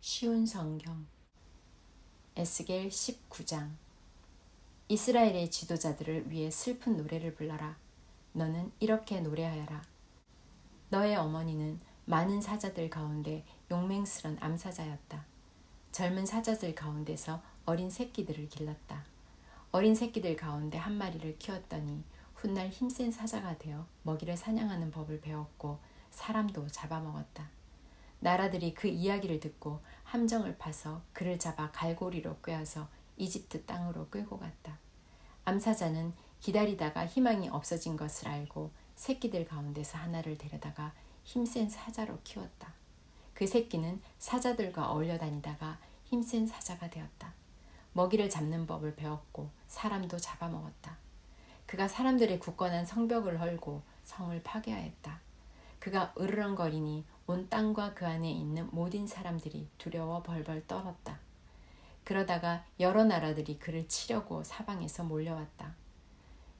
쉬운 성경 에스겔 19장. 이스라엘의 지도자들을 위해 슬픈 노래를 불러라. 너는 이렇게 노래하여라. 너의 어머니는 많은 사자들 가운데 용맹스런 암사자였다. 젊은 사자들 가운데서 어린 새끼들을 길렀다. 어린 새끼들 가운데 한 마리를 키웠더니 훗날 힘센 사자가 되어 먹이를 사냥하는 법을 배웠고 사람도 잡아먹었다. 나라들이 그 이야기를 듣고 함정을 파서 그를 잡아 갈고리로 꿰어서 이집트 땅으로 끌고 갔다. 암사자는 기다리다가 희망이 없어진 것을 알고 새끼들 가운데서 하나를 데려다가 힘센 사자로 키웠다. 그 새끼는 사자들과 어울려 다니다가 힘센 사자가 되었다. 먹이를 잡는 법을 배웠고 사람도 잡아먹었다. 그가 사람들의 굳건한 성벽을 헐고 성을 파괴하였다. 그가 으르렁거리니 온 땅과 그 안에 있는 모든 사람들이 두려워 벌벌 떨었다. 그러다가 여러 나라들이 그를 치려고 사방에서 몰려왔다.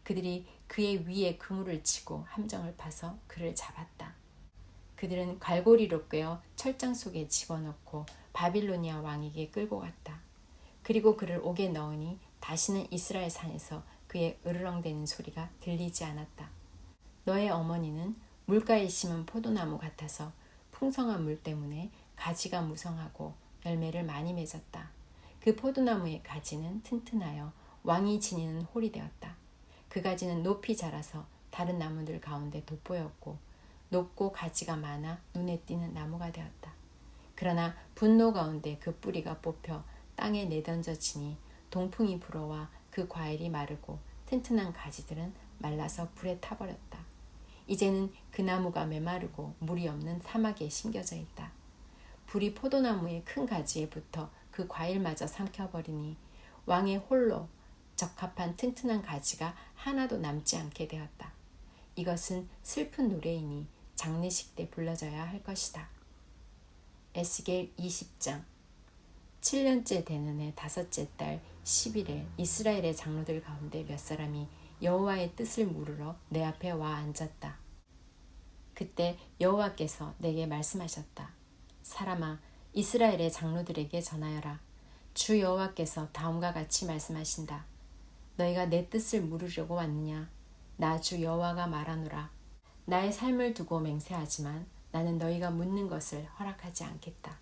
그들이 그의 위에 그물을 치고 함정을 파서 그를 잡았다. 그들은 갈고리로 꿰어 철장 속에 집어넣고 바빌로니아 왕에게 끌고 갔다. 그리고 그를 옥에 넣으니 다시는 이스라엘 산에서 그의 으르렁대는 소리가 들리지 않았다. 너의 어머니는 물가에 심은 포도나무 같아서 풍성한 물 때문에 가지가 무성하고 열매를 많이 맺었다. 그 포도나무의 가지는 튼튼하여 왕이 지니는 홀이 되었다. 그 가지는 높이 자라서 다른 나무들 가운데 돋보였고 높고 가지가 많아 눈에 띄는 나무가 되었다. 그러나 분노 가운데 그 뿌리가 뽑혀 땅에 내던져지니 동풍이 불어와 그 과일이 마르고 튼튼한 가지들은 말라서 불에 타버렸다. 이제는 그 나무가 메마르고 물이 없는 사막에 심겨져 있다. 불이 포도나무의 큰 가지에 붙어 그 과일마저 삼켜버리니 왕의 홀로 적합한 튼튼한 가지가 하나도 남지 않게 되었다. 이것은 슬픈 노래이니 장례식 때 불러져야 할 것이다. 에스겔 20장. 7년째 되는 해 5째 달 10일에 이스라엘의 장로들 가운데 몇 사람이 여호와의 뜻을 물으러 내 앞에 와 앉았다. 그때 여호와께서 내게 말씀하셨다. 사람아, 이스라엘의 장로들에게 전하여라. 주 여호와께서 다음과 같이 말씀하신다. 너희가 내 뜻을 물으려고 왔느냐? 나 주 여호와가 말하노라. 나의 삶을 두고 맹세하지만 나는 너희가 묻는 것을 허락하지 않겠다.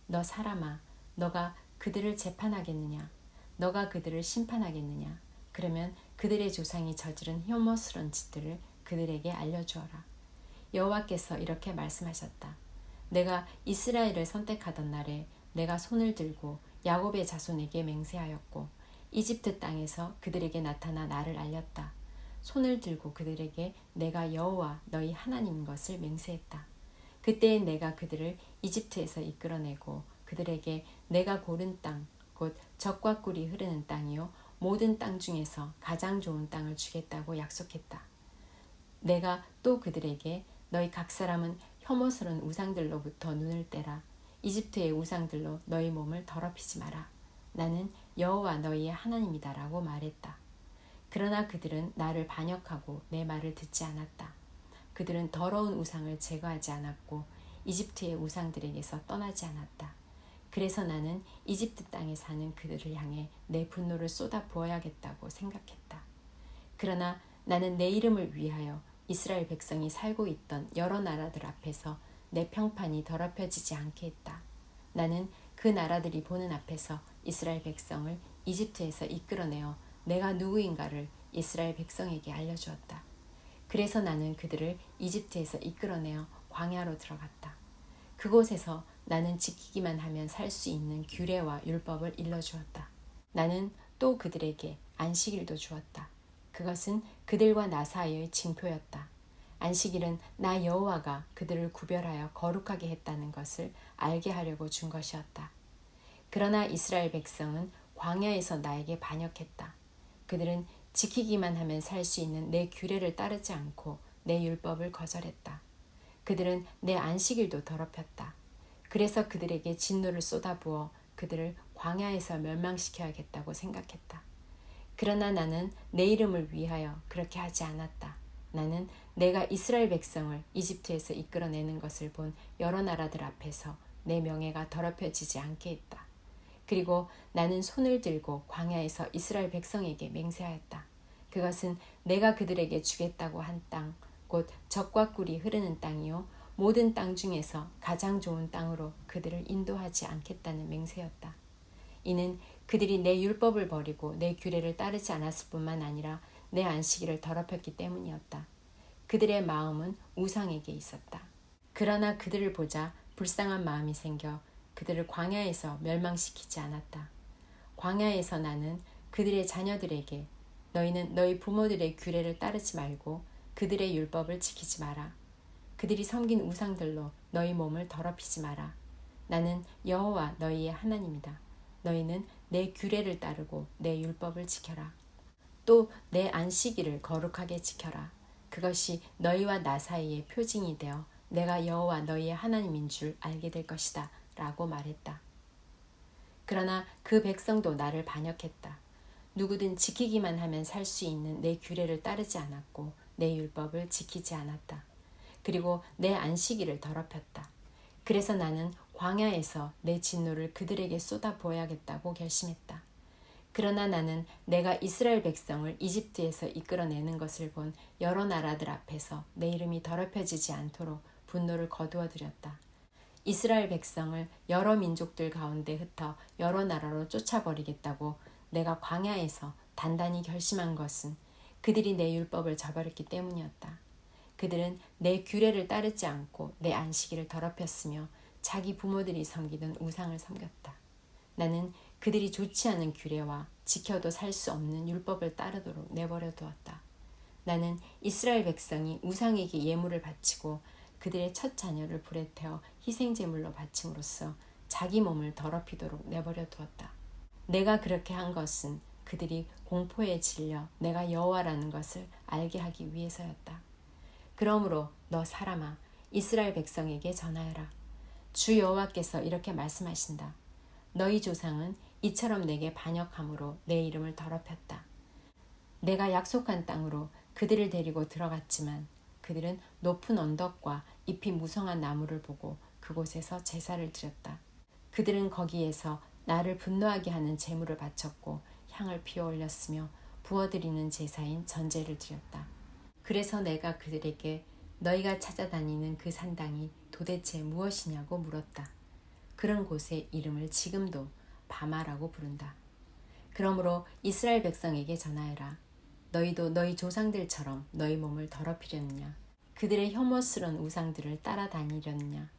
너 사람아, 너가 그들을 재판하겠느냐? 너가 그들을 심판하겠느냐? 그러면 그들의 조상이 저지른 혐오스러운 짓들을 그들에게 알려주어라. 여호와께서 이렇게 말씀하셨다. 내가 이스라엘을 선택하던 날에 내가 손을 들고 야곱의 자손에게 맹세하였고 이집트 땅에서 그들에게 나타나 나를 알렸다. 손을 들고 그들에게 내가 여호와 너희 하나님인 것을 맹세했다. 그때에 내가 그들을 이집트에서 이끌어내고 그들에게 내가 고른 땅, 곧 젖과 꿀이 흐르는 땅이요 모든 땅 중에서 가장 좋은 땅을 주겠다고 약속했다. 내가 또 그들에게 너희 각 사람은 혐오스러운 우상들로부터 눈을 떼라. 이집트의 우상들로 너희 몸을 더럽히지 마라. 나는 여호와 너희의 하나님이다라고 말했다. 그러나 그들은 나를 반역하고 내 말을 듣지 않았다. 그들은 더러운 우상을 제거하지 않았고 이집트의 우상들에게서 떠나지 않았다. 그래서 나는 이집트 땅에 사는 그들을 향해 내 분노를 쏟아 부어야겠다고 생각했다. 그러나 나는 내 이름을 위하여 이스라엘 백성이 살고 있던 여러 나라들 앞에서 내 평판이 더럽혀지지 않게 했다. 나는 그 나라들이 보는 앞에서 이스라엘 백성을 이집트에서 이끌어내어 내가 누구인가를 이스라엘 백성에게 알려주었다. 그래서 나는 그들을 이집트에서 이끌어내어 광야로 들어갔다. 그곳에서 나는 지키기만 하면 살 수 있는 규례와 율법을 일러주었다. 나는 또 그들에게 안식일도 주었다. 그것은 그들과 나 사이의 징표였다. 안식일은 나 여호와가 그들을 구별하여 거룩하게 했다는 것을 알게 하려고 준 것이었다. 그러나 이스라엘 백성은 광야에서 나에게 반역했다. 그들은 지키기만 하면 살 수 있는 내 규례를 따르지 않고 내 율법을 거절했다. 그들은 내 안식일도 더럽혔다. 그래서 그들에게 진노를 쏟아부어 그들을 광야에서 멸망시켜야겠다고 생각했다. 그러나 나는 내 이름을 위하여 그렇게 하지 않았다. 나는 내가 이스라엘 백성을 이집트에서 이끌어내는 것을 본 여러 나라들 앞에서 내 명예가 더럽혀지지 않게 했다. 그리고 나는 손을 들고 광야에서 이스라엘 백성에게 맹세하였다. 그것은 내가 그들에게 주겠다고 한 땅, 곧 젖과 꿀이 흐르는 땅이요 모든 땅 중에서 가장 좋은 땅으로 그들을 인도하지 않겠다는 맹세였다. 이는 그들이 내 율법을 버리고 내 규례를 따르지 않았을 뿐만 아니라 내 안식일을 더럽혔기 때문이었다. 그들의 마음은 우상에게 있었다. 그러나 그들을 보자 불쌍한 마음이 생겨 그들을 광야에서 멸망시키지 않았다. 광야에서 나는 그들의 자녀들에게 너희는 너희 부모들의 규례를 따르지 말고 그들의 율법을 지키지 마라. 그들이 섬긴 우상들로 너희 몸을 더럽히지 마라. 나는 여호와 너희의 하나님이다. 너희는 내 규례를 따르고 내 율법을 지켜라. 또 내 안식일을 거룩하게 지켜라. 그것이 너희와 나 사이의 표징이 되어 내가 여호와 너희의 하나님인 줄 알게 될 것이다. 라고 말했다. 그러나 그 백성도 나를 반역했다. 누구든 지키기만 하면 살 수 있는 내 규례를 따르지 않았고 내 율법을 지키지 않았다. 그리고 내 안식일을 더럽혔다. 그래서 나는 광야에서 내 진노를 그들에게 쏟아 부어야겠다고 결심했다. 그러나 나는 내가 이스라엘 백성을 이집트에서 이끌어내는 것을 본 여러 나라들 앞에서 내 이름이 더럽혀지지 않도록 분노를 거두어들였다. 이스라엘 백성을 여러 민족들 가운데 흩어 여러 나라로 쫓아버리겠다고 내가 광야에서 단단히 결심한 것은 그들이 내 율법을 저버렸기 때문이었다. 그들은 내 규례를 따르지 않고 내 안식일을 더럽혔으며 자기 부모들이 섬기던 우상을 섬겼다. 나는 그들이 좋지 않은 규례와 지켜도 살 수 없는 율법을 따르도록 내버려 두었다. 나는 이스라엘 백성이 우상에게 예물을 바치고 그들의 첫 자녀를 불에 태워 희생제물로 바침으로써 자기 몸을 더럽히도록 내버려 두었다. 내가 그렇게 한 것은 그들이 공포에 질려 내가 여호와라는 것을 알게 하기 위해서였다. 그러므로 너 사람아 이스라엘 백성에게 전하여라. 주 여호와께서 이렇게 말씀하신다. 너희 조상은 이처럼 내게 반역함으로 내 이름을 더럽혔다. 내가 약속한 땅으로 그들을 데리고 들어갔지만 그들은 높은 언덕과 잎이 무성한 나무를 보고 그곳에서 제사를 드렸다. 그들은 거기에서 나를 분노하게 하는 제물을 바쳤고 향을 피워 올렸으며 부어드리는 제사인 전제를 드렸다. 그래서 내가 그들에게 너희가 찾아다니는 그 산당이 도대체 무엇이냐고 물었다. 그런 곳의 이름을 지금도 바마라고 부른다. 그러므로 이스라엘 백성에게 전하여라. 너희도 너희 조상들처럼 너희 몸을 더럽히려느냐? 그들의 혐오스러운 우상들을 따라다니려느냐?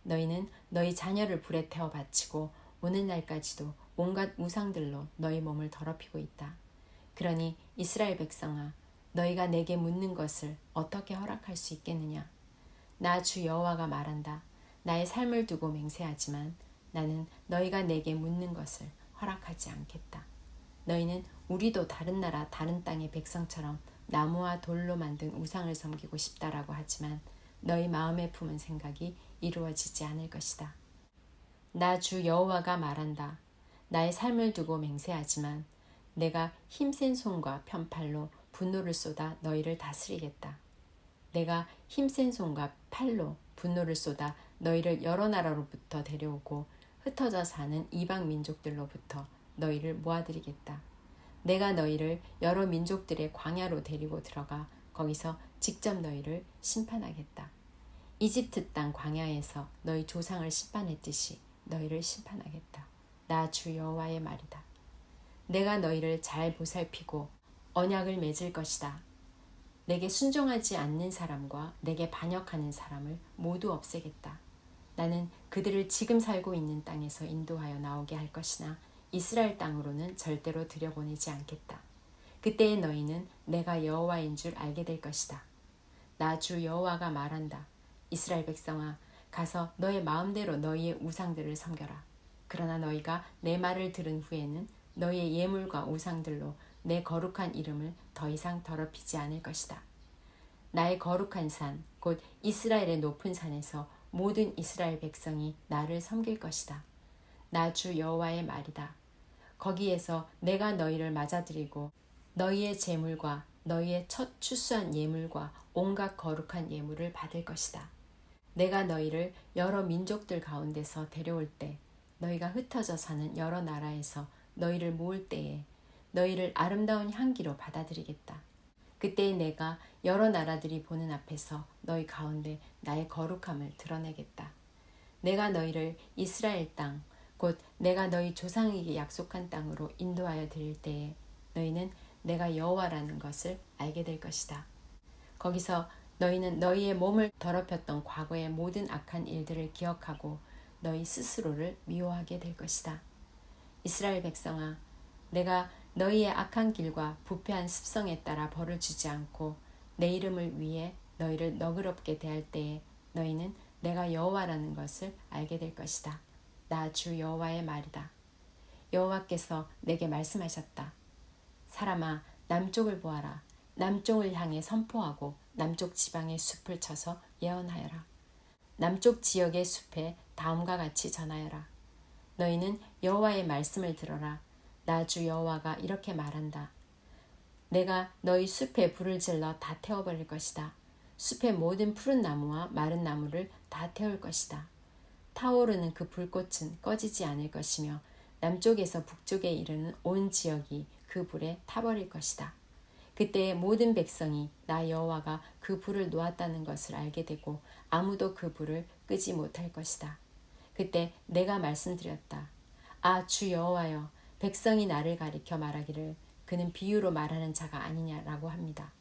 너희는 너희 자녀를 불에 태워 바치고 오늘날까지도 온갖 우상들로 너희 몸을 더럽히고 있다. 그러니 이스라엘 백성아, 너희가 내게 묻는 것을 어떻게 허락할 수 있겠느냐? 나 주 여호와가 말한다. 나의 삶을 두고 맹세하지만 나는 너희가 내게 묻는 것을 허락하지 않겠다. 너희는 우리도 다른 나라 다른 땅의 백성처럼 나무와 돌로 만든 우상을 섬기고 싶다라고 하지만 너희 마음에 품은 생각이 이루어지지 않을 것이다. 나 주 여호와가 말한다. 나의 삶을 두고 맹세하지만 내가 힘센 손과 편팔로 분노를 쏟아 너희를 다스리겠다. 내가 힘센 손과 팔로 분노를 쏟아 너희를 여러 나라로부터 데려오고 흩어져 사는 이방 민족들로부터 너희를 모아들이겠다. 내가 너희를 여러 민족들의 광야로 데리고 들어가 거기서 직접 너희를 심판하겠다. 이집트 땅 광야에서 너희 조상을 심판했듯이 너희를 심판하겠다. 나 주 여호와의 말이다. 내가 너희를 잘 보살피고 언약을 맺을 것이다. 내게 순종하지 않는 사람과 내게 반역하는 사람을 모두 없애겠다. 나는 그들을 지금 살고 있는 땅에서 인도하여 나오게 할 것이나 이스라엘 땅으로는 절대로 들여보내지 않겠다. 그때에 너희는 내가 여호와인 줄 알게 될 것이다. 나 주 여호와가 말한다. 이스라엘 백성아, 가서 너의 마음대로 너희의 우상들을 섬겨라. 그러나 너희가 내 말을 들은 후에는 너희의 예물과 우상들로 내 거룩한 이름을 더 이상 더럽히지 않을 것이다. 나의 거룩한 산, 곧 이스라엘의 높은 산에서 모든 이스라엘 백성이 나를 섬길 것이다. 나 주 여호와의 말이다. 거기에서 내가 너희를 맞아들이고 너희의 제물과 너희의 첫 추수한 예물과 온갖 거룩한 예물을 받을 것이다. 내가 너희를 여러 민족들 가운데서 데려올 때 너희가 흩어져 사는 여러 나라에서 너희를 모을 때에 너희를 아름다운 향기로 받아들이겠다. 그때에 내가 여러 나라들이 보는 앞에서 너희 가운데 나의 거룩함을 드러내겠다. 내가 너희를 이스라엘 땅, 곧 내가 너희 조상에게 약속한 땅으로 인도하여 드릴 때에 너희는 내가 여호와라는 것을 알게 될 것이다. 거기서 너희는 너희의 몸을 더럽혔던 과거의 모든 악한 일들을 기억하고 너희 스스로를 미워하게 될 것이다. 이스라엘 백성아, 내가 너희의 악한 길과 부패한 습성에 따라 벌을 주지 않고 내 이름을 위해 너희를 너그럽게 대할 때에 너희는 내가 여호와라는 것을 알게 될 것이다. 나 주 여호와의 말이다. 여호와께서 내게 말씀하셨다. 사람아, 남쪽을 보아라. 남쪽을 향해 선포하고 남쪽 지방의 숲을 쳐서 예언하여라. 남쪽 지역의 숲에 다음과 같이 전하여라. 너희는 여호와의 말씀을 들어라. 나 주 여호와가 이렇게 말한다. 내가 너희 숲에 불을 질러 다 태워버릴 것이다. 숲의 모든 푸른 나무와 마른 나무를 다 태울 것이다. 타오르는 그 불꽃은 꺼지지 않을 것이며 남쪽에서 북쪽에 이르는 온 지역이 그 불에 타버릴 것이다. 그때의 모든 백성이 나 여호와가 그 불을 놓았다는 것을 알게 되고 아무도 그 불을 끄지 못할 것이다. 그때 내가 말씀드렸다. 아, 주 여호와여, 백성이 나를 가리켜 말하기를 그는 비유로 말하는 자가 아니냐라고 합니다.